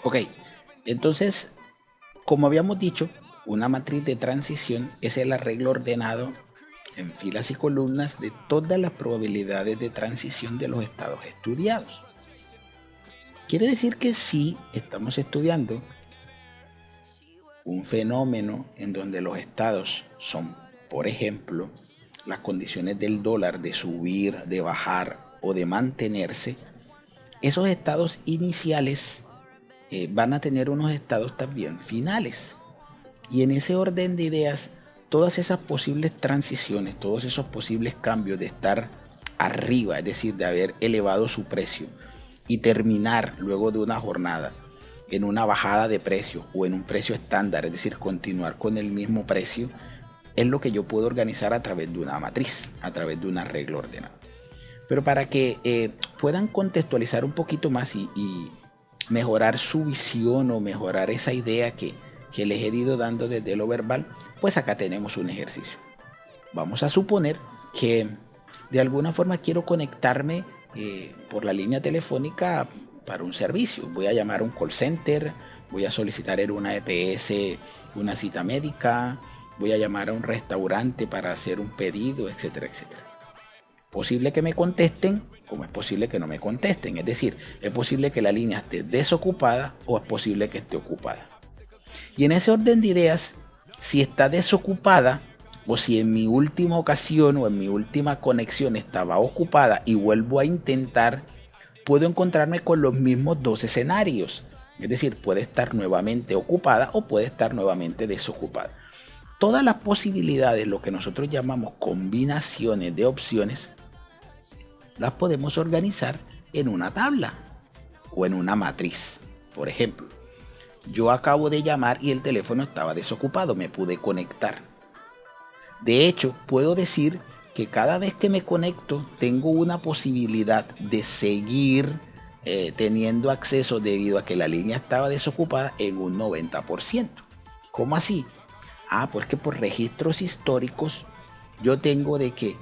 Ok, entonces, como habíamos dicho, una matriz de transición es el arreglo ordenado en filas y columnas de todas las probabilidades de transición de los estados estudiados. Quiere decir que si estamos estudiando un fenómeno en donde los estados son, por ejemplo, las condiciones del dólar de subir, de bajar o de mantenerse, esos estados iniciales van a tener unos estados también finales. Y en ese orden de ideas, todas esas posibles transiciones, todos esos posibles cambios de estar arriba, es decir, de haber elevado su precio y terminar luego de una jornada en una bajada de precio o en un precio estándar, es decir, continuar con el mismo precio, es lo que yo puedo organizar a través de una matriz, a través de un arreglo ordenado. Pero para que puedan contextualizar un poquito más y mejorar su visión o mejorar esa idea que les he ido dando desde lo verbal, pues acá tenemos un ejercicio. Vamos a suponer que de alguna forma quiero conectarme por la línea telefónica para un servicio. Voy a llamar a un call center, voy a solicitar en una EPS una cita médica, voy a llamar a un restaurante para hacer un pedido, etcétera, etcétera. Posible que me contesten, como es posible que no me contesten. Es decir, es posible que la línea esté desocupada o es posible que esté ocupada. Y en ese orden de ideas, si está desocupada o si en mi última ocasión o en mi última conexión estaba ocupada y vuelvo a intentar, puedo encontrarme con los mismos dos escenarios. Es decir, puede estar nuevamente ocupada o puede estar nuevamente desocupada. Todas las posibilidades, lo que nosotros llamamos combinaciones de opciones, las podemos organizar en una tabla o en una matriz. Por ejemplo, yo acabo de llamar y el teléfono estaba desocupado, me pude conectar. De hecho, puedo decir que cada vez que me conecto tengo una posibilidad de seguir teniendo acceso debido a que la línea estaba desocupada en un 90%. ¿Cómo así? Porque por registros históricos yo tengo de que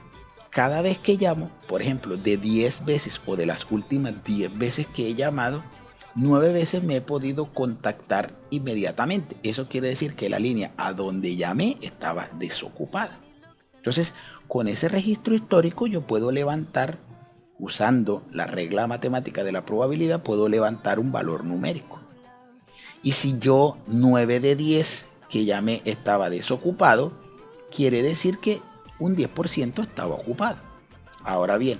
cada vez que llamo, por ejemplo, de 10 veces o de las últimas 10 veces que he llamado, 9 veces me he podido contactar inmediatamente. Eso quiere decir que la línea a donde llamé estaba desocupada. Entonces, con ese registro histórico yo puedo levantar, usando la regla matemática de la probabilidad, puedo levantar un valor numérico. Y si yo 9 de 10 que llamé estaba desocupado, quiere decir que un 10% estaba ocupado. Ahora bien,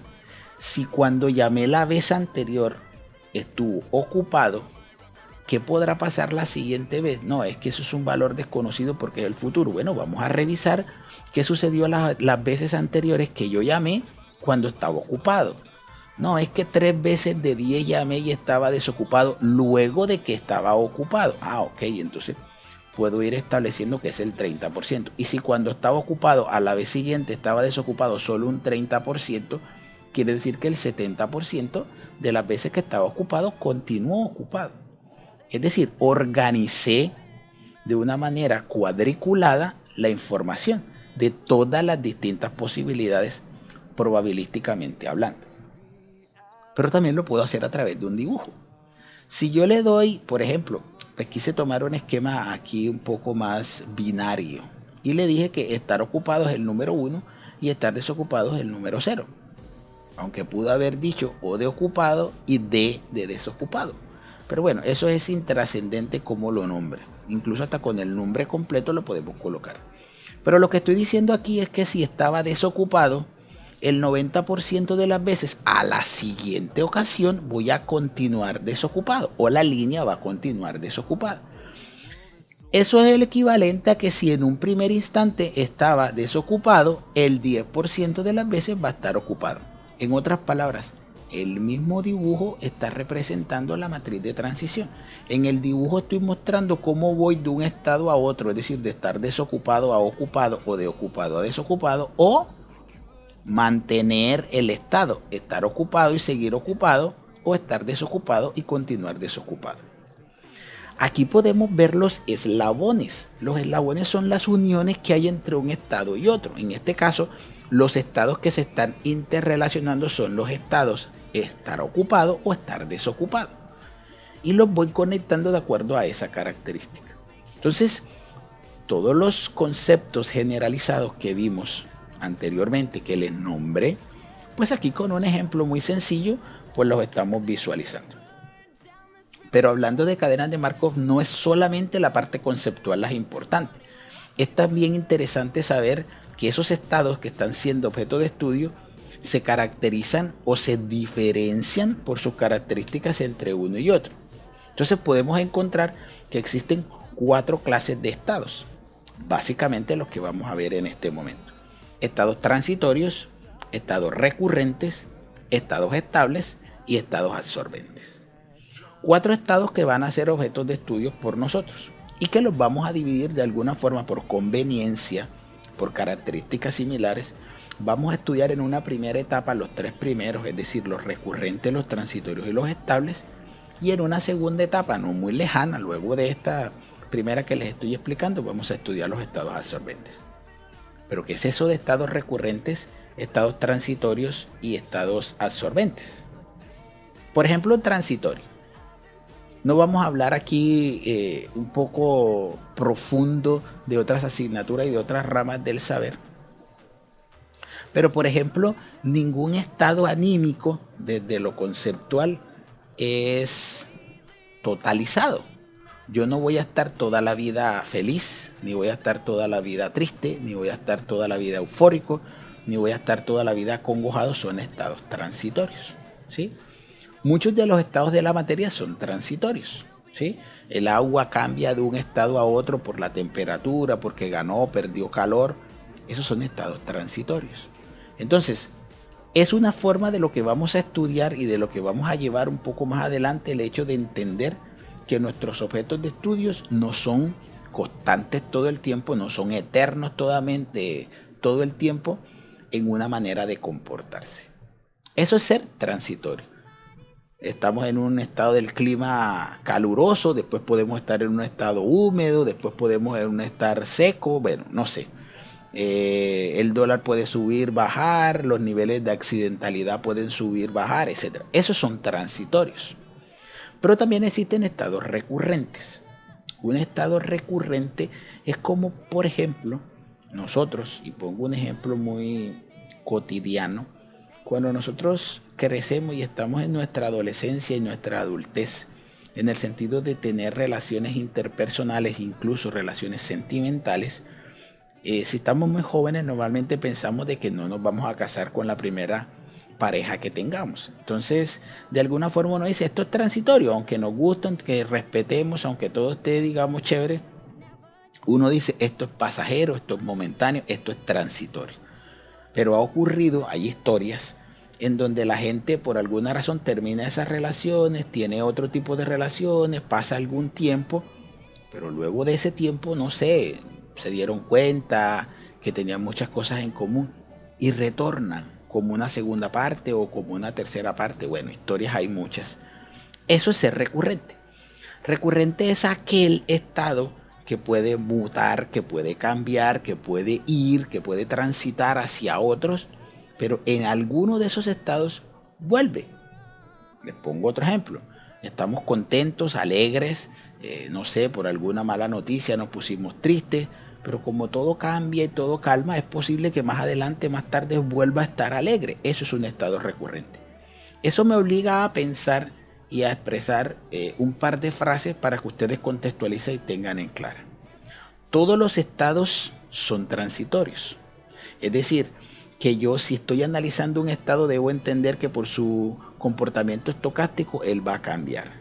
si cuando llamé la vez anterior estuvo ocupado, ¿qué podrá pasar la siguiente vez? No, es que eso es un valor desconocido porque es el futuro. Bueno, vamos a revisar qué sucedió las veces anteriores que yo llamé cuando estaba ocupado. No, es que 3 veces de 10 llamé y estaba desocupado luego de que estaba ocupado. Ok, entonces puedo ir estableciendo que es el 30%. Y si cuando estaba ocupado a la vez siguiente estaba desocupado solo un 30%, quiere decir que el 70% de las veces que estaba ocupado continuó ocupado. Es decir, organicé de una manera cuadriculada la información de todas las distintas posibilidades probabilísticamente hablando. Pero también lo puedo hacer a través de un dibujo. Si yo le doy, por ejemplo, pues quise tomar un esquema aquí un poco más binario y le dije que estar ocupado es el número 1 y estar desocupado es el número 0. Aunque pudo haber dicho O de ocupado y D de desocupado. Pero bueno, eso es intrascendente como lo nombre. Incluso hasta con el nombre completo lo podemos colocar. Pero lo que estoy diciendo aquí es que si estaba desocupado, el 90% de las veces a la siguiente ocasión voy a continuar desocupado o la línea va a continuar desocupada. Eso es el equivalente a que si en un primer instante estaba desocupado, el 10% de las veces va a estar ocupado. En otras palabras, el mismo dibujo está representando la matriz de transición. En el dibujo estoy mostrando cómo voy de un estado a otro, es decir, de estar desocupado a ocupado o de ocupado a desocupado, o mantener el estado, estar ocupado y seguir ocupado, o estar desocupado y continuar desocupado. Aquí podemos ver los eslabones. Los eslabones son las uniones que hay entre un estado y otro. En este caso, los estados que se están interrelacionando son los estados estar ocupado o estar desocupado. Y los voy conectando de acuerdo a esa característica. Entonces, todos los conceptos generalizados que vimos anteriormente, que les nombré, pues aquí con un ejemplo muy sencillo, pues los estamos visualizando. Pero hablando de cadenas de Markov, no es solamente la parte conceptual la importante. Es también interesante saber que esos estados que están siendo objeto de estudio se caracterizan o se diferencian por sus características entre uno y otro. Entonces podemos encontrar que existen 4 clases de estados, básicamente los que vamos a ver en este momento. Estados transitorios, estados recurrentes, estados estables y estados absorbentes. 4 estados que van a ser objetos de estudio por nosotros y que los vamos a dividir de alguna forma por conveniencia, por características similares. Vamos a estudiar en una primera etapa los 3 primeros, es decir, los recurrentes, los transitorios y los estables, y en una segunda etapa no muy lejana, luego de esta primera que les estoy explicando, vamos a estudiar los estados absorbentes. Pero ¿qué es eso de estados recurrentes, estados transitorios y estados absorbentes? Por ejemplo, transitorio. No vamos a hablar aquí un poco profundo de otras asignaturas y de otras ramas del saber. Pero por ejemplo, ningún estado anímico desde lo conceptual es totalizado. Yo no voy a estar toda la vida feliz, ni voy a estar toda la vida triste, ni voy a estar toda la vida eufórico, ni voy a estar toda la vida acongojado. Son estados transitorios, ¿sí? Muchos de los estados de la materia son transitorios, ¿sí? El agua cambia de un estado a otro por la temperatura, porque ganó, perdió calor. Esos son estados transitorios. Entonces, es una forma de lo que vamos a estudiar y de lo que vamos a llevar un poco más adelante, el hecho de entender que nuestros objetos de estudios no son constantes todo el tiempo, no son eternos todo el tiempo en una manera de comportarse. Eso es ser transitorio. Estamos en un estado del clima caluroso, después podemos estar en un estado húmedo, después podemos en un estar seco, bueno, no sé. El dólar puede subir, bajar, los niveles de accidentalidad pueden subir, bajar, etc. Esos son transitorios. Pero también existen estados recurrentes. Un estado recurrente es como, por ejemplo, nosotros, y pongo un ejemplo muy cotidiano, cuando nosotros crecemos y estamos en nuestra adolescencia y nuestra adultez, en el sentido de tener relaciones interpersonales, incluso relaciones sentimentales, si estamos muy jóvenes normalmente pensamos de que no nos vamos a casar con la primera pareja que tengamos. Entonces, de alguna forma uno dice, esto es transitorio, aunque nos guste, aunque respetemos, aunque todo esté, digamos, chévere, uno dice, esto es pasajero, esto es momentáneo, esto es transitorio. Pero ha ocurrido, hay historias en donde la gente por alguna razón termina esas relaciones, tiene otro tipo de relaciones, pasa algún tiempo, pero luego de ese tiempo, no sé, se dieron cuenta que tenían muchas cosas en común y retornan como una segunda parte o como una tercera parte. Bueno, historias hay muchas. Eso es ser recurrente. Recurrente es aquel estado que puede mutar, que puede cambiar, que puede ir, que puede transitar hacia otros, pero en alguno de esos estados vuelve. Les pongo otro ejemplo. Estamos contentos, alegres, no sé, por alguna mala noticia nos pusimos tristes, pero como todo cambia y todo calma, es posible que más adelante, más tarde, vuelva a estar alegre. Eso es un estado recurrente. Eso me obliga a pensar y a expresar un par de frases para que ustedes contextualicen y tengan en clara. Todos los estados son transitorios. Es decir, que yo si estoy analizando un estado debo entender que por su comportamiento estocástico él va a cambiar.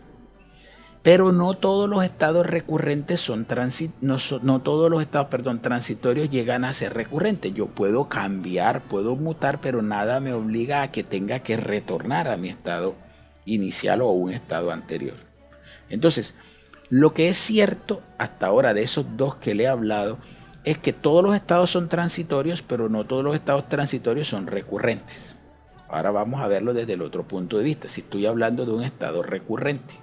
Pero no todos los estados recurrentes son no todos los estados, transitorios llegan a ser recurrentes. Yo puedo cambiar, puedo mutar, pero nada me obliga a que tenga que retornar a mi estado inicial o a un estado anterior. Entonces, lo que es cierto hasta ahora de esos dos que le he hablado es que todos los estados son transitorios, pero no todos los estados transitorios son recurrentes. Ahora vamos a verlo desde el otro punto de vista. Si estoy hablando de un estado recurrente,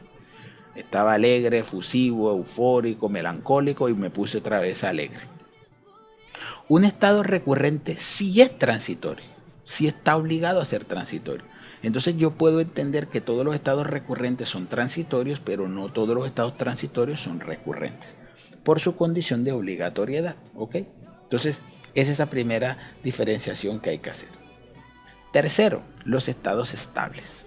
estaba alegre, efusivo, eufórico, melancólico y me puse otra vez alegre. Un estado recurrente sí es transitorio. sí está obligado a ser transitorio. Entonces yo puedo entender que todos los estados recurrentes son transitorios, pero no todos los estados transitorios son recurrentes, por su condición de obligatoriedad, ¿ok? Entonces, es esa primera diferenciación que hay que hacer. Tercero, los estados estables.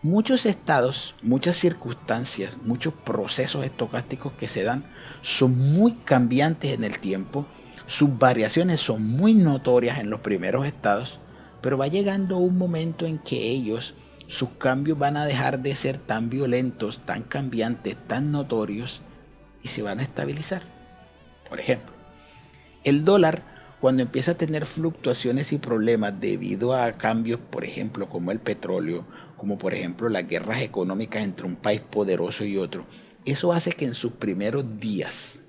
Muchos estados, muchas circunstancias, muchos procesos estocásticos que se dan son muy cambiantes en el tiempo, sus variaciones son muy notorias en los primeros estados, pero va llegando un momento en que ellos, sus cambios van a dejar de ser tan violentos, tan cambiantes, tan notorios y se van a estabilizar. Por ejemplo, el dólar, cuando empieza a tener fluctuaciones y problemas debido a cambios, por ejemplo, como el petróleo, como por ejemplo las guerras económicas entre un país poderoso y otro, eso hace que en sus primeros días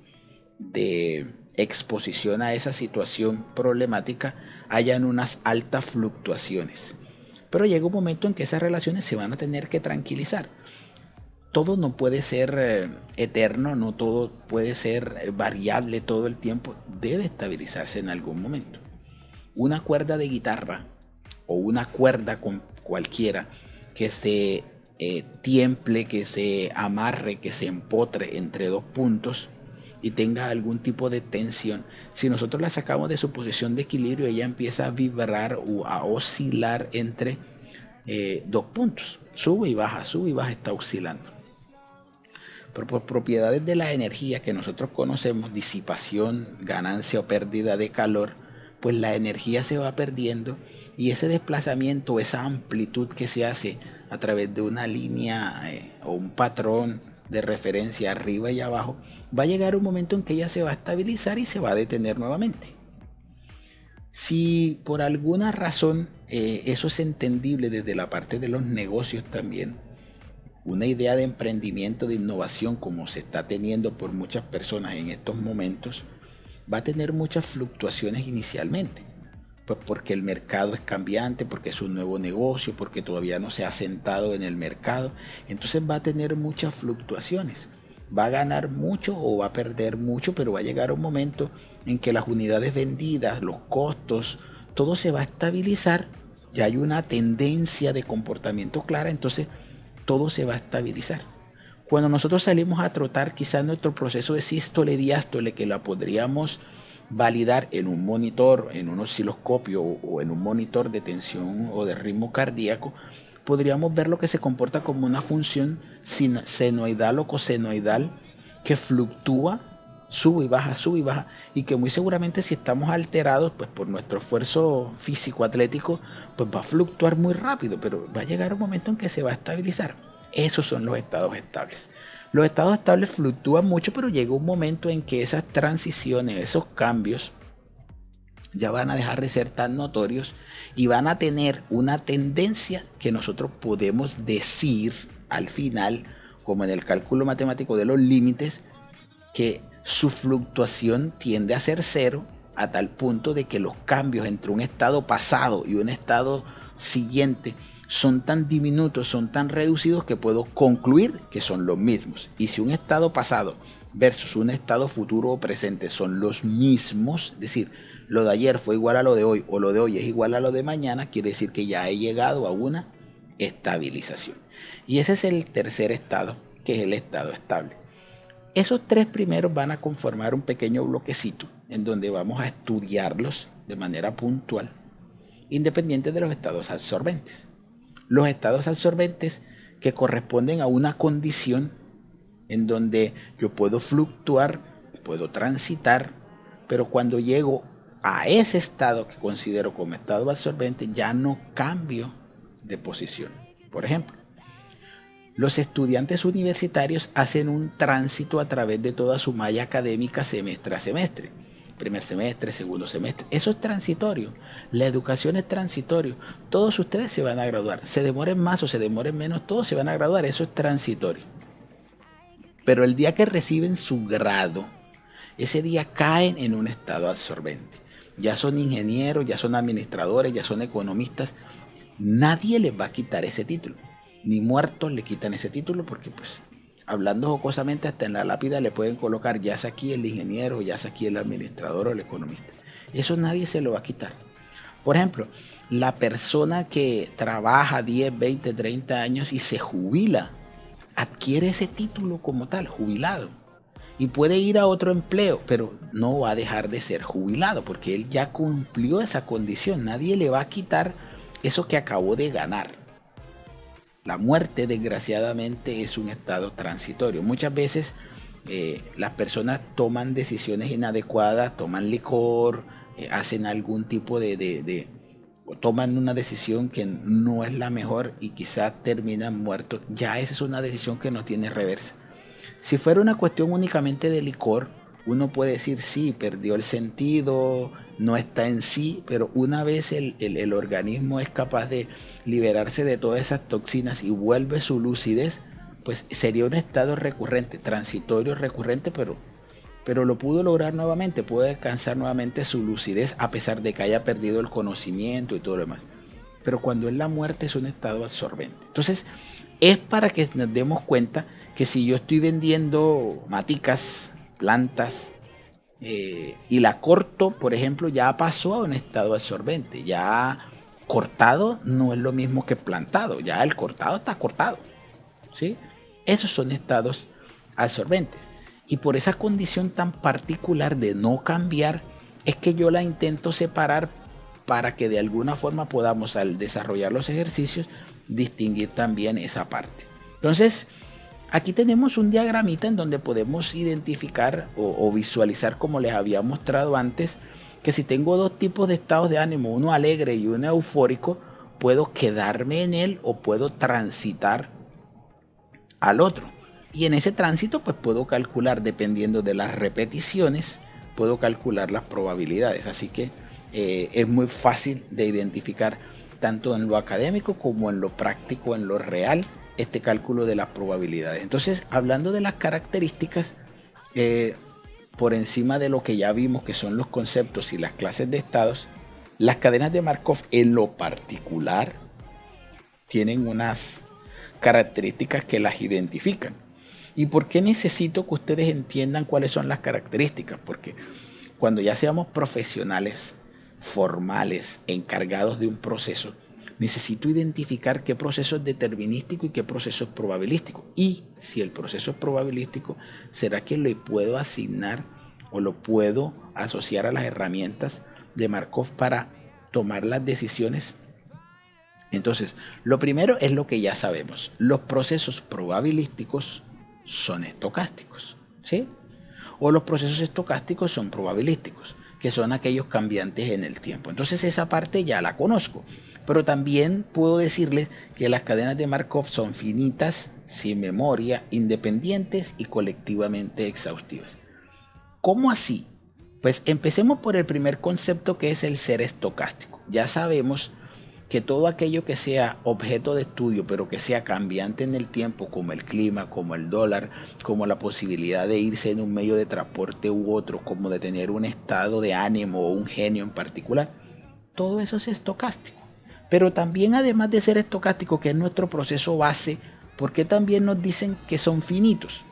de exposición a esa situación problemática hayan unas altas fluctuaciones. Pero llega un momento en que esas relaciones se van a tener que tranquilizar. Todo no puede ser eterno, no todo puede ser variable todo el tiempo, debe estabilizarse en algún momento. Una cuerda de guitarra o una cuerda con cualquiera que se tiemple, que se amarre, que se empotre entre dos puntos y tenga algún tipo de tensión, si nosotros la sacamos de su posición de equilibrio, ella empieza a vibrar o a oscilar entre dos puntos, sube y baja, está oscilando. Pero por propiedades de la energía que nosotros conocemos, disipación, ganancia o pérdida de calor, pues la energía se va perdiendo y ese desplazamiento, esa amplitud que se hace a través de una línea o un patrón de referencia arriba y abajo, va a llegar un momento en que ella se va a estabilizar y se va a detener nuevamente. Si por alguna razón eso es entendible desde la parte de los negocios también, una idea de emprendimiento, de innovación como se está teniendo por muchas personas en estos momentos, va a tener muchas fluctuaciones inicialmente, pues porque el mercado es cambiante, porque es un nuevo negocio, porque todavía no se ha sentado en el mercado, entonces va a tener muchas fluctuaciones, va a ganar mucho o va a perder mucho, pero va a llegar un momento en que las unidades vendidas, los costos, todo se va a estabilizar, ya hay una tendencia de comportamiento clara, entonces todo se va a estabilizar. Cuando nosotros salimos a trotar, quizás nuestro proceso de sístole y diástole, que la podríamos validar en un monitor, en un osciloscopio o en un monitor de tensión o de ritmo cardíaco, podríamos ver lo que se comporta como una función senoidal o cosenoidal que fluctúa, sube y baja, y que muy seguramente si estamos alterados pues por nuestro esfuerzo físico atlético, pues va a fluctuar muy rápido, pero va a llegar un momento en que se va a estabilizar. Esos son los estados estables. Los estados estables fluctúan mucho, pero llega un momento en que esas transiciones, esos cambios, ya van a dejar de ser tan notorios y van a tener una tendencia que nosotros podemos decir al final, como en el cálculo matemático de los límites, que su fluctuación tiende a ser cero, a tal punto de que los cambios entre un estado pasado y un estado siguiente son tan diminutos, son tan reducidos que puedo concluir que son los mismos. Y si un estado pasado versus un estado futuro o presente son los mismos, es decir, lo de ayer fue igual a lo de hoy o lo de hoy es igual a lo de mañana, quiere decir que ya he llegado a una estabilización. Y ese es el tercer estado, que es el estado estable. Esos tres primeros van a conformar un pequeño bloquecito en donde vamos a estudiarlos de manera puntual, independiente de los estados absorbentes. Los estados absorbentes que corresponden a una condición en donde yo puedo fluctuar, puedo transitar, pero cuando llego a ese estado que considero como estado absorbente ya no cambio de posición. Por ejemplo, los estudiantes universitarios hacen un tránsito a través de toda su malla académica semestre a semestre. Primer semestre, segundo semestre. Eso es transitorio. La educación es transitorio. Todos ustedes se van a graduar. Se demoren más o se demoren menos, todos se van a graduar. Eso es transitorio. Pero el día que reciben su grado, ese día caen en un estado absorbente. Ya son ingenieros, ya son administradores, ya son economistas. Nadie les va a quitar ese título. Ni muertos le quitan ese título porque pues hablando jocosamente hasta en la lápida le pueden colocar ya es aquí el ingeniero, ya es aquí el administrador o el economista. Eso nadie se lo va a quitar. Por ejemplo, la persona que trabaja 10, 20, 30 años y se jubila, adquiere ese título como tal, jubilado. Y puede ir a otro empleo, pero no va a dejar de ser jubilado porque él ya cumplió esa condición. Nadie le va a quitar eso que acabó de ganar. La muerte, desgraciadamente, es un estado transitorio. Muchas veces las personas toman decisiones inadecuadas, toman licor, hacen algún tipo o toman una decisión que no es la mejor y quizás terminan muertos. Ya esa es una decisión que no tiene reversa. Si fuera una cuestión únicamente de licor, uno puede decir sí, perdió el sentido, no está en sí, pero una vez el organismo es capaz de liberarse de todas esas toxinas y vuelve su lucidez, pues sería un estado recurrente, transitorio recurrente, pero lo pudo lograr nuevamente, puede alcanzar nuevamente su lucidez a pesar de que haya perdido el conocimiento y todo lo demás. Pero cuando es la muerte es un estado absorbente. Entonces, es para que nos demos cuenta que si yo estoy vendiendo maticas, plantas, y la corto, por ejemplo, ya pasó a un estado absorbente. Ya cortado no es lo mismo que plantado. Ya el cortado está cortado, ¿sí? Esos son estados absorbentes. Y por esa condición tan particular de no cambiar, es que yo la intento separar para que de alguna forma podamos, al desarrollar los ejercicios, distinguir también esa parte. Entonces, aquí tenemos un diagramita en donde podemos identificar o visualizar, como les había mostrado antes, que si tengo dos tipos de estados de ánimo, uno alegre y uno eufórico, puedo quedarme en él o puedo transitar al otro. Y en ese tránsito pues puedo calcular, dependiendo de las repeticiones, puedo calcular las probabilidades. Así que es muy fácil de identificar, tanto en lo académico como en lo práctico, en lo real, este cálculo de las probabilidades. Entonces, hablando de las características, por encima de lo que ya vimos, que son los conceptos y las clases de estados, las cadenas de Markov en lo particular tienen unas características que las identifican. ¿Y por qué necesito que ustedes entiendan cuáles son las características? Porque cuando ya seamos profesionales, formales, encargados de un proceso, necesito identificar qué proceso es determinístico y qué proceso es probabilístico. Y si el proceso es probabilístico, ¿será que le puedo asignar o lo puedo asociar a las herramientas de Markov para tomar las decisiones? Entonces, lo primero es lo que ya sabemos. Los procesos probabilísticos son estocásticos, ¿sí? O los procesos estocásticos son probabilísticos, que son aquellos cambiantes en el tiempo. Entonces esa parte ya la conozco. Pero también puedo decirles que las cadenas de Markov son finitas, sin memoria, independientes y colectivamente exhaustivas. ¿Cómo así? Pues empecemos por el primer concepto, que es el ser estocástico. Ya sabemos que todo aquello que sea objeto de estudio, pero que sea cambiante en el tiempo, como el clima, como el dólar, como la posibilidad de irse en un medio de transporte u otro, como de tener un estado de ánimo o un genio en particular, todo eso es estocástico. Pero también, además de ser estocástico, que es nuestro proceso base, ¿por qué también nos dicen que son finitos?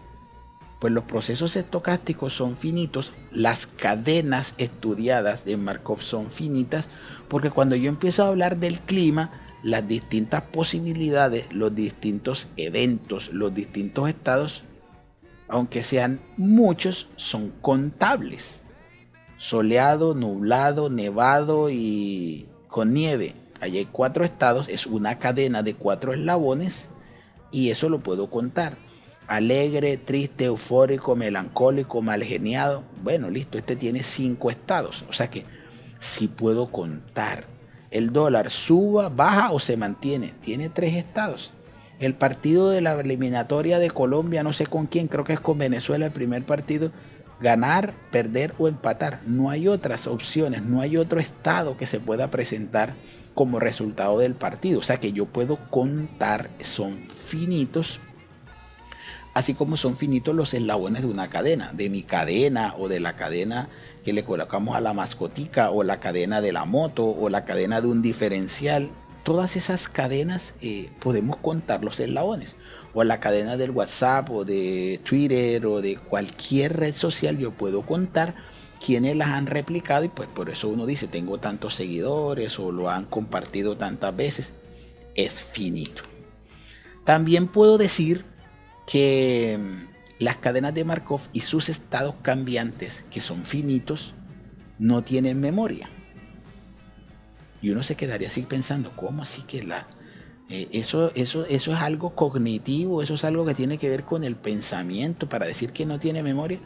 Pues los procesos estocásticos son finitos, las cadenas estudiadas de Markov son finitas, porque cuando yo empiezo a hablar del clima, las distintas posibilidades, los distintos eventos, los distintos estados, aunque sean muchos, son contables. Soleado, nublado, nevado y con nieve. Allí hay 4 estados, es una cadena de 4 eslabones y eso lo puedo contar. Alegre, triste, eufórico, melancólico, malgeniado. Bueno, listo, este tiene 5 estados. O sea que sí puedo contar. El dólar suba, baja o se mantiene. Tiene 3 estados. El partido de la eliminatoria de Colombia, no sé con quién, creo que es con Venezuela el primer partido. Ganar, perder o empatar. No hay otras opciones, no hay otro estado que se pueda presentar como resultado del partido. O sea que yo puedo contar, son finitos. Así como son finitos los eslabones de una cadena, de mi cadena o de la cadena que le colocamos a la mascotica, o la cadena de la moto, o la cadena de un diferencial. Todas esas cadenas podemos contar los eslabones. O la cadena del WhatsApp, o de Twitter, o de cualquier red social, yo puedo contar quienes las han replicado y pues por eso uno dice tengo tantos seguidores o lo han compartido tantas veces. Es finito. También puedo decir que las cadenas de Markov y sus estados cambiantes, que son finitos, no tienen memoria. Y uno se quedaría así pensando, ¿cómo así que eso es algo cognitivo? ¿Eso es algo que tiene que ver con el pensamiento para decir que no tiene memoria?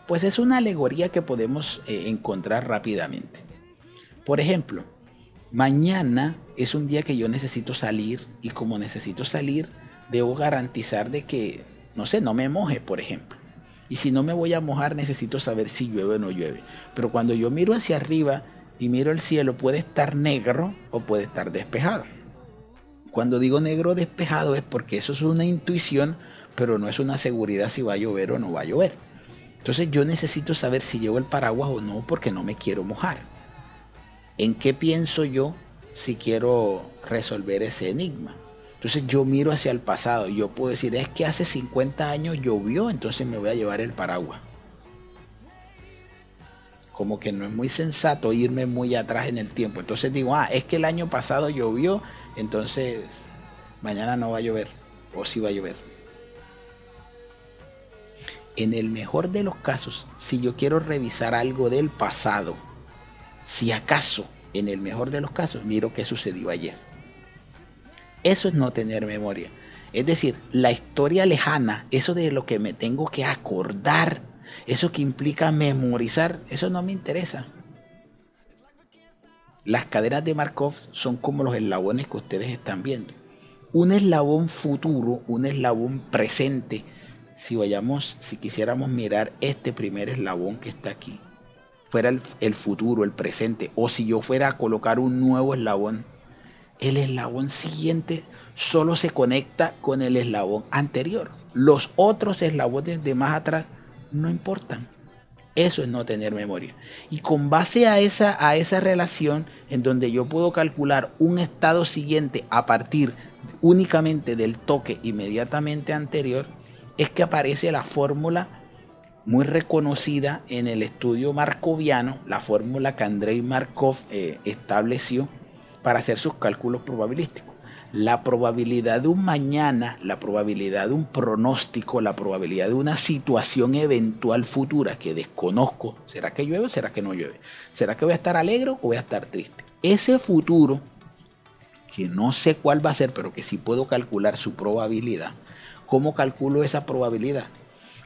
Pues es una alegoría que podemos encontrar rápidamente. Por ejemplo, mañana es un día que yo necesito salir y como necesito salir, debo garantizar de que, no sé, no me moje, por ejemplo. Y si no me voy a mojar, necesito saber si llueve o no llueve. Pero cuando yo miro hacia arriba y miro el cielo, puede estar negro o puede estar despejado. Cuando digo negro o despejado es porque eso es una intuición, pero no es una seguridad si va a llover o no va a llover. Entonces yo necesito saber si llevo el paraguas o no porque no me quiero mojar. ¿En qué pienso yo si quiero resolver ese enigma? Entonces yo miro hacia el pasado y yo puedo decir, es que hace 50 años llovió, entonces me voy a llevar el paraguas. Como que no es muy sensato irme muy atrás en el tiempo. Entonces digo, es que el año pasado llovió, entonces mañana no va a llover, o sí va a llover. En el mejor de los casos, si yo quiero revisar algo del pasado, si acaso, en el mejor de los casos, miro qué sucedió ayer. Eso es no tener memoria. Es decir, la historia lejana, eso de lo que me tengo que acordar, eso que implica memorizar, eso no me interesa. Las cadenas de Markov son como los eslabones que ustedes están viendo. Un eslabón futuro, un eslabón presente. Si quisiéramos mirar este primer eslabón que está aquí, fuera el futuro, el presente, o si yo fuera a colocar un nuevo eslabón, el eslabón siguiente solo se conecta con el eslabón anterior. Los otros eslabones de más atrás no importan. Eso es no tener memoria. Y con base a esa relación en donde yo puedo calcular un estado siguiente a partir únicamente del toque inmediatamente anterior, es que aparece la fórmula muy reconocida en el estudio markoviano, la fórmula que Andrei Markov estableció para hacer sus cálculos probabilísticos. La probabilidad de un mañana, la probabilidad de un pronóstico, la probabilidad de una situación eventual futura que desconozco, ¿será que llueve o será que no llueve? ¿Será que voy a estar alegre o voy a estar triste? Ese futuro, que no sé cuál va a ser, pero que sí puedo calcular su probabilidad. ¿Cómo calculo esa probabilidad?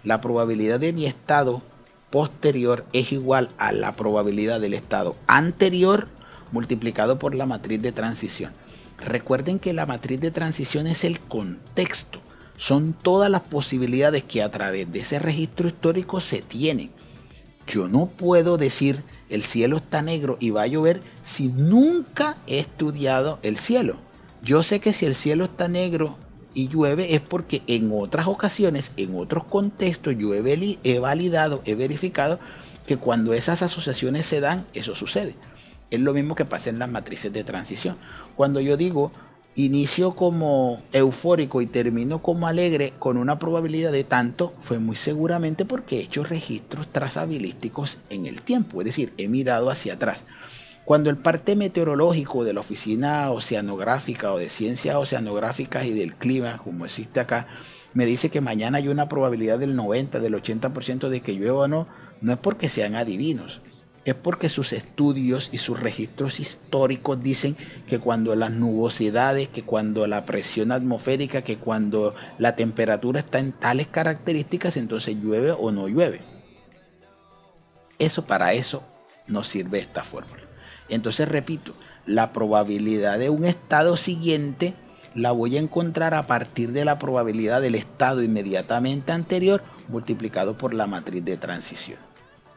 La probabilidad de mi estado posterior es igual a la probabilidad del estado anterior multiplicado por la matriz de transición. Recuerden que la matriz de transición es el contexto. Son todas las posibilidades que a través de ese registro histórico se tienen. Yo no puedo decir el cielo está negro y va a llover si nunca he estudiado el cielo. Yo sé que si el cielo está negro y llueve es porque en otras ocasiones, en otros contextos, yo he validado, he verificado que cuando esas asociaciones se dan, eso sucede. Es lo mismo que pasa en las matrices de transición. Cuando yo digo inicio como eufórico y termino como alegre con una probabilidad de tanto, fue muy seguramente porque he hecho registros trazabilísticos en el tiempo, es decir, he mirado hacia atrás. Cuando el parte meteorológico de la Oficina Oceanográfica o de Ciencias Oceanográficas y del Clima, como existe acá, me dice que mañana hay una probabilidad del 90, del 80% de que llueva o no, no es porque sean adivinos. Es porque sus estudios y sus registros históricos dicen que cuando las nubosidades, que cuando la presión atmosférica, que cuando la temperatura está en tales características, entonces llueve o no llueve. Para eso nos sirve esta fórmula. Entonces repito, la probabilidad de un estado siguiente la voy a encontrar a partir de la probabilidad del estado inmediatamente anterior multiplicado por la matriz de transición.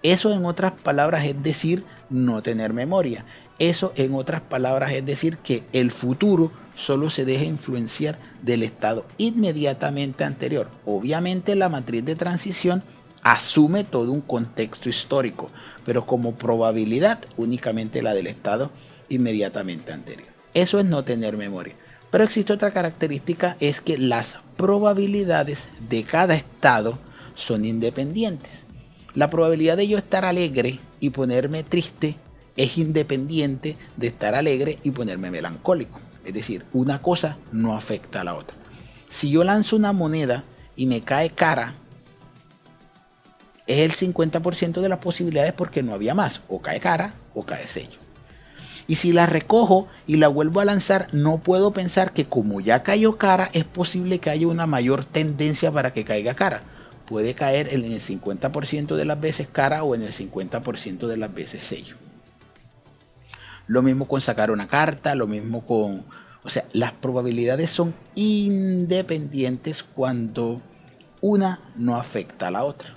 Eso en otras palabras es decir no tener memoria. Eso en otras palabras es decir que el futuro solo se deja influenciar del estado inmediatamente anterior. Obviamente la matriz de transición asume todo un contexto histórico, pero como probabilidad únicamente la del estado inmediatamente anterior. Eso es no tener memoria. Pero existe otra característica, es que las probabilidades de cada estado son independientes. La probabilidad de yo estar alegre y ponerme triste es independiente de estar alegre y ponerme melancólico. Es decir, una cosa no afecta a la otra. Si yo lanzo una moneda y me cae cara, es el 50% de las posibilidades porque no había más. O cae cara o cae sello. Y si la recojo y la vuelvo a lanzar, no puedo pensar que como ya cayó cara, es posible que haya una mayor tendencia para que caiga cara. Puede caer en el 50% de las veces cara o en el 50% de las veces sello. Lo mismo con sacar una carta, lo mismo con... O sea, las probabilidades son independientes cuando una no afecta a la otra.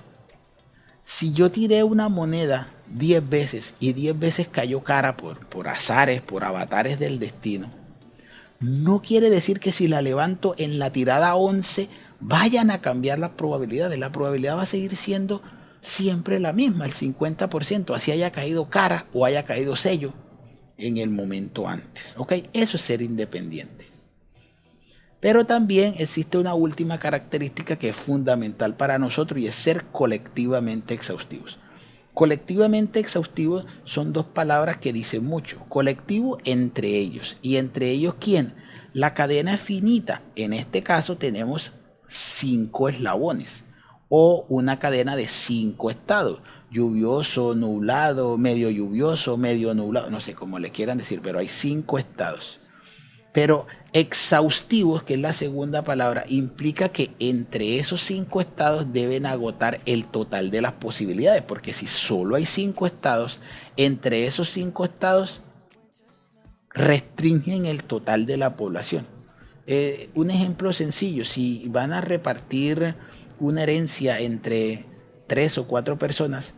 Si yo tiré una moneda 10 veces y 10 veces cayó cara por azares, por avatares del destino, no quiere decir que si la levanto en la tirada 11 vayan a cambiar las probabilidades. La probabilidad va a seguir siendo siempre la misma, el 50%, así haya caído cara o haya caído sello en el momento antes. ¿Ok? Eso es ser independiente. Pero también existe una última característica que es fundamental para nosotros y es ser colectivamente exhaustivos. Colectivamente exhaustivos son dos palabras que dicen mucho. Colectivo entre ellos. ¿Y entre ellos quién? La cadena es finita. En este caso tenemos 5 eslabones o una cadena de 5 estados. Lluvioso, nublado, medio lluvioso, medio nublado. No sé cómo le quieran decir, pero hay 5 estados. Pero exhaustivos, que es la segunda palabra, implica que entre esos 5 estados deben agotar el total de las posibilidades, porque si solo hay 5 estados, entre esos 5 estados restringen el total de la población. Un ejemplo sencillo, si van a repartir una herencia entre 3 o 4 personas,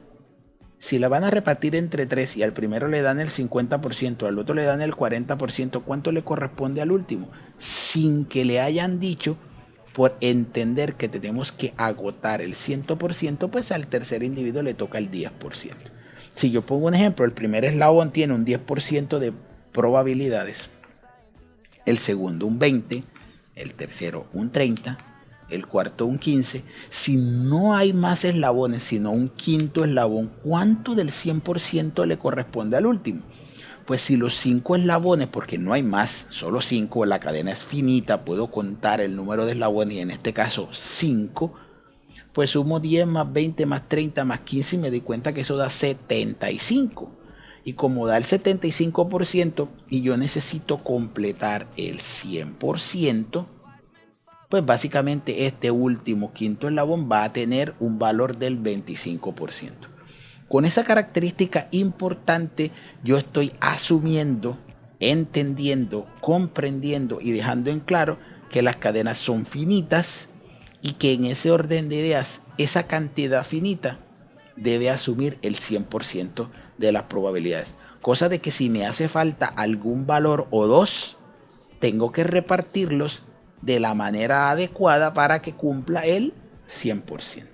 si la van a repartir entre 3 y al primero le dan el 50%, al otro le dan el 40%, ¿cuánto le corresponde al último? Sin que le hayan dicho, por entender que tenemos que agotar el 100%, pues al tercer individuo le toca el 10%. Si yo pongo un ejemplo, el primer eslabón tiene un 10% de probabilidades, el segundo un 20%, el tercero un 30%, el cuarto un 15%. Si no hay más eslabones, sino un quinto eslabón, ¿cuánto del 100% le corresponde al último? Pues si los 5 eslabones, porque no hay más, solo 5, la cadena es finita, puedo contar el número de eslabones y en este caso 5, pues sumo 10 más 20 más 30 más 15 y me doy cuenta que eso da 75. Y como da el 75% y yo necesito completar el 100%, pues básicamente este último quinto eslabón va a tener un valor del 25%. Con esa característica importante, yo estoy asumiendo, entendiendo, comprendiendo y dejando en claro que las cadenas son finitas y que en ese orden de ideas, esa cantidad finita debe asumir el 100% de las probabilidades. Cosa de que si me hace falta algún valor o dos, tengo que repartirlos de la manera adecuada para que cumpla el 100%.